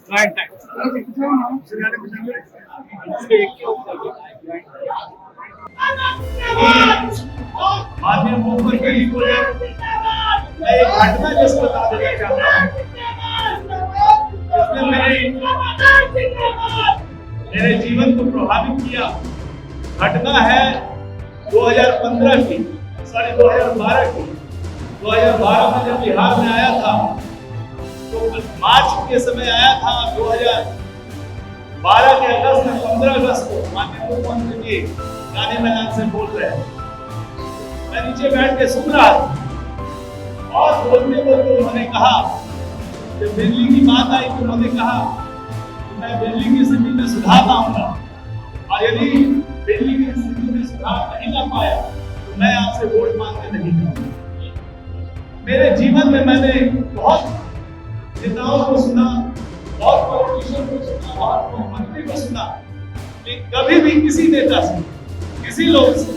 माननीय मुख्यमंत्री को मैं एक घटना जैसे बता देना चाहता हूँ, जिसने मेरे जीवन को प्रभावित किया। घटना है 2015 की, 2012 की। 2012 में जब बिहार में आया था तो मार्च के समय आया था। 2012 के अगस्त में 15 अगस्त को माननीय मुख्यमंत्री जी गांधी मैदान से बोल रहे हैं। मैं नीचे बैठ के सुन रहा था और बोलते बोलते उन्होंने कहा, जब बिजली की बात आई तो उन्होंने कहा मैं बिजली की स्थिति में सुधार लाऊंगा और यदि बिजली की स्थिति में सुधार नहीं ला पाया तो मैं आपसे वोट मांगने नहीं जाऊंगा। मेरे जीवन में मैंने बहुत नेताओं को सुना, बहुत पॉलिटिशियन को सुना, बहुत मुख्यमंत्री को सुना, लेकिन कभी भी किसी नेता से, किसी लोग से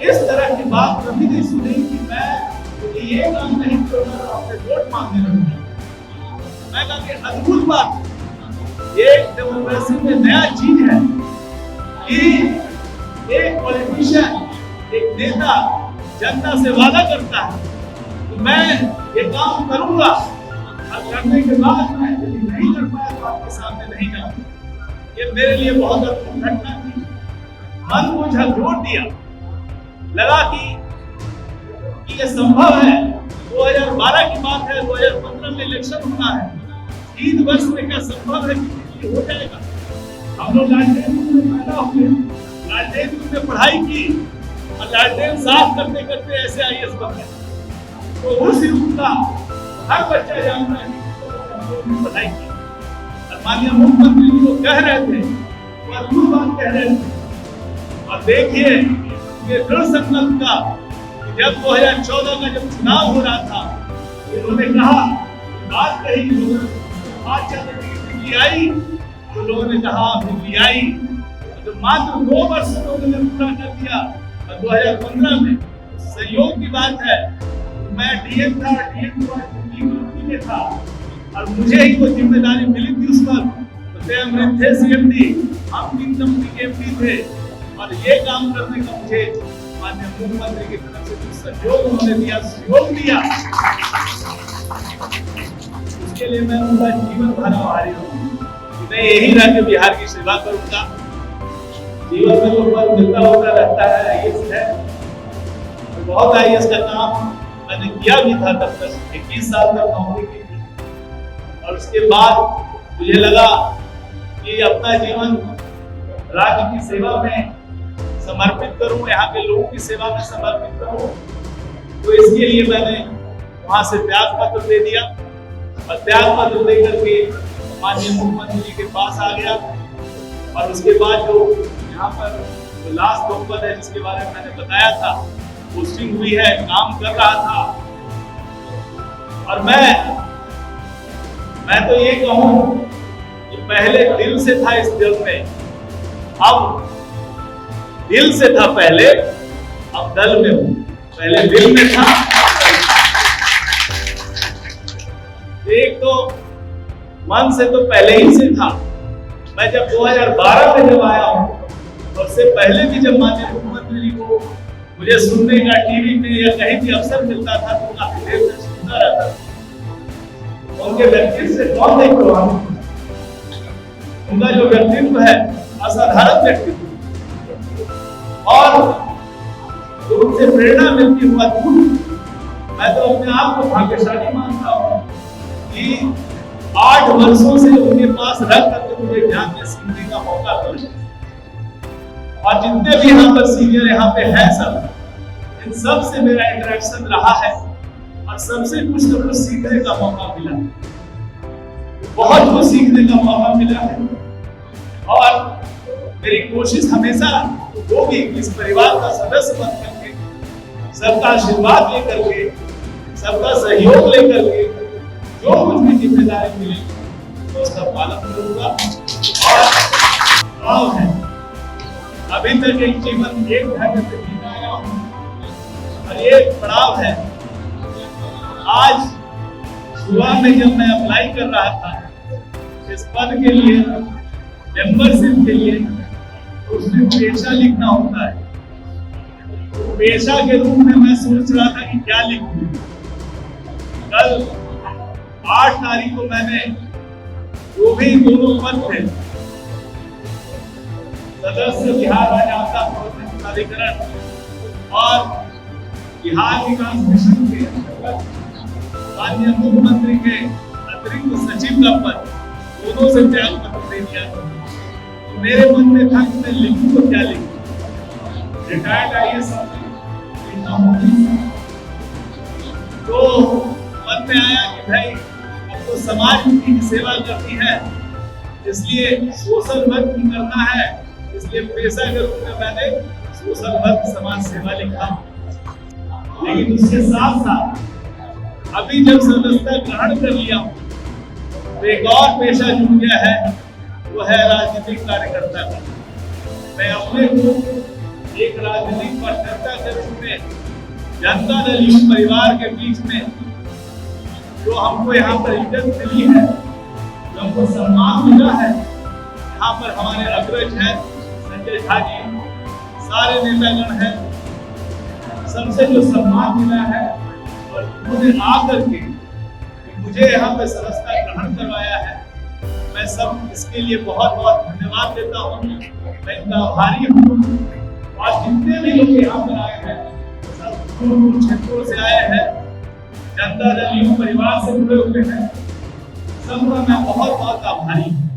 इस तरह की बात कभी नहीं सुनी कि मैं ये काम नहीं करूंगा तो आपसे वोट मांगने लगूंगा। मैं कहा कि अद्भुत बात, एक डेमोक्रेसी में नया चीज है कि एक पॉलिटिशियन, एक नेता जनता से वादा करता है तो मैं ये काम करूंगा और करने के बाद मैं यदि नहीं कर पाया तो आपके सामने नहीं जाऊंगा। ये मेरे लिए बहुत अद्भुत घटना थी। मन को झकझोर दिया, लगा कि ये संभव है। 2012 की बात है, 2015 में इलेक्शन होना है, 3 वर्ष में क्या संभव है कि हो जाएगा। हम लोग लालटेन में पैदा हुए, लालटेन में पढ़ाई की और लालटेन साफ करते करते ऐसे IAS बन गए। तो उस युग का हर बच्चा जानता है कि पढ़ाई की। और माननीय मुख्यमंत्री जी जो कह रहे थे वो अद्भुत बात कह रहे थे। और देखिए ये दृढ़ संकल्प का, जब 2014 का जब चुनाव हो रहा था उन्होंने कहा, बात कही, बात चल रही बिजली आई तो लोगों ने कहा बिजली आई। तो मात्र 2 वर्ष में उन्होंने पूरा कर दिया। 2015 में संयोग की बात है, मैं DM था, DM में था और मुझे ही वो जिम्मेदारी मिली थी उस वक्त। तो अमृत थे CMD, हम 3 कंपनी के MD थे और ये काम करने का मुझे माननीय मुख्यमंत्री की तरफ से कुछ सहयोग उन्होंने दिया, सहयोग दिया। उसके लिए मैं उनका जीवन भर आभारी हूँ। मैं यही राज्य बिहार की सेवा करूंगा। जीवन में तो पद मिलता होता रहता है, IAS है, तो बहुत IAS का काम मैंने किया भी था। तब तक 21 साल तक नौकरी की थी और उसके बाद मुझे लगा कि अपना जीवन राज्य की सेवा में समर्पित करूं, यहाँ के लोगों की सेवा में समर्पित करूं। तो इसके लिए मैंने वहां से त्याग पत्र दे दिया और त्याग पत्र देकर के माननीय मुख्यमंत्री जी के पास आ गया। और उसके बाद जो यहाँ पर जो लास्ट पद है जिसके बारे में मैंने बताया था, पोस्टिंग हुई है, काम कर रहा था। और मैं तो ये कहूं कि पहले दिल से था इस दल में, अब दिल से था पहले, अब दल में हूं। पहले दिल में था, एक तो मन से तो पहले ही से था। मैं जब 2012 में जब आया हूं, उससे पहले भी जब माननीय मुख्यमंत्री जी को मुझे सुनने का टीवी में या कहीं भी अवसर मिलता था तो काफी देर तक सुनता रहता था। उनके व्यक्तित्व से कौन नहीं प्रभावित, उनका जो व्यक्तित्व है असाधारण व्यक्तित्व और जो उनसे प्रेरणा मिलती हुआ अद्भुत। मैं तो अपने आप को भाग्यशाली मानता हूँ कि 8 वर्षों से उनके पास रह करके मुझे ज्ञान में सीखने का मौका मिला। और जितने भी यहाँ पर सीनियर यहाँ पे हैं सब, इन सब से मेरा इंटरेक्शन रहा है और सबसे कुछ न कुछ सीखने का मौका मिला, बहुत कुछ सीखने का मौका मिला है। और मेरी कोशिश हमेशा होगी कि इस परिवार का सदस्य बन करके, सबका आशीर्वाद लेकर के, सबका सहयोग लेकर के जो कुछ भी जिम्मेदारी मिलेगी तो उसका पालन करूंगा। और है अभी तक एक जीवन एक ढंग से जीना आया हूं और ये पड़ाव है। आज सुबह में जब मैं अप्लाई कर रहा था इस पद के लिए, मेंबरशिप के लिए, तो उसमें पेशा लिखना होता है। तो पेशा के रूप में मैं सोच रहा था कि क्या लिखूं। कल 8 तारीख को मैंने जो भी दोनों पद थे, सदस्य बिहार राज्य आपदा प्रबंधन प्राधिकरण और बिहार विकास मिशन के माननीय मुख्यमंत्री के अतिरिक्त सचिव का पद, दोनों से त्याग पत्र दे दिया। तो मेरे मन में था कि मैं लिखूं तो क्या लिखूं। रिटायर्ड आईएएस लिखना होगी, तो मन में आया कि भाई अब तो समाज की सेवा करनी है, इसलिए सोशल वर्क भी करना है, इसलिए पेशा के रूप में मैंने सोशल वर्क समाज सेवा लिखा। लेकिन उसके साथ साथ अभी जब सदस्यता ग्रहण कर लिया तो एक और पेशा जुड़ गया है, वो है राजनीतिक कार्यकर्ता का। मैं अपने को एक राजनीतिक कार्यकर्ता के रूप में जनता दल यूथ परिवार के बीच में जो हमको यहाँ पर इज्जत मिली है, जो हमको सम्मान मिला है, यहाँ पर हमारे अग्रज हैं संजय झा जी, सारे नेतागण हैं, सबसे जो सम्मान मिला है और उन्होंने आकर के मुझे यहाँ पे सदस्यता ग्रहण करवाया है, मैं सब इसके लिए बहुत बहुत धन्यवाद देता हूँ। मैं इतना आभारी हूँ। और जितने भी लोग यहाँ पर आए हैं, सब दूर क्षेत्रों से आए हैं, जनता दल यूथ परिवार से जुड़े हुए हैं, सबका मैं बहुत बहुत आभारी हूँ।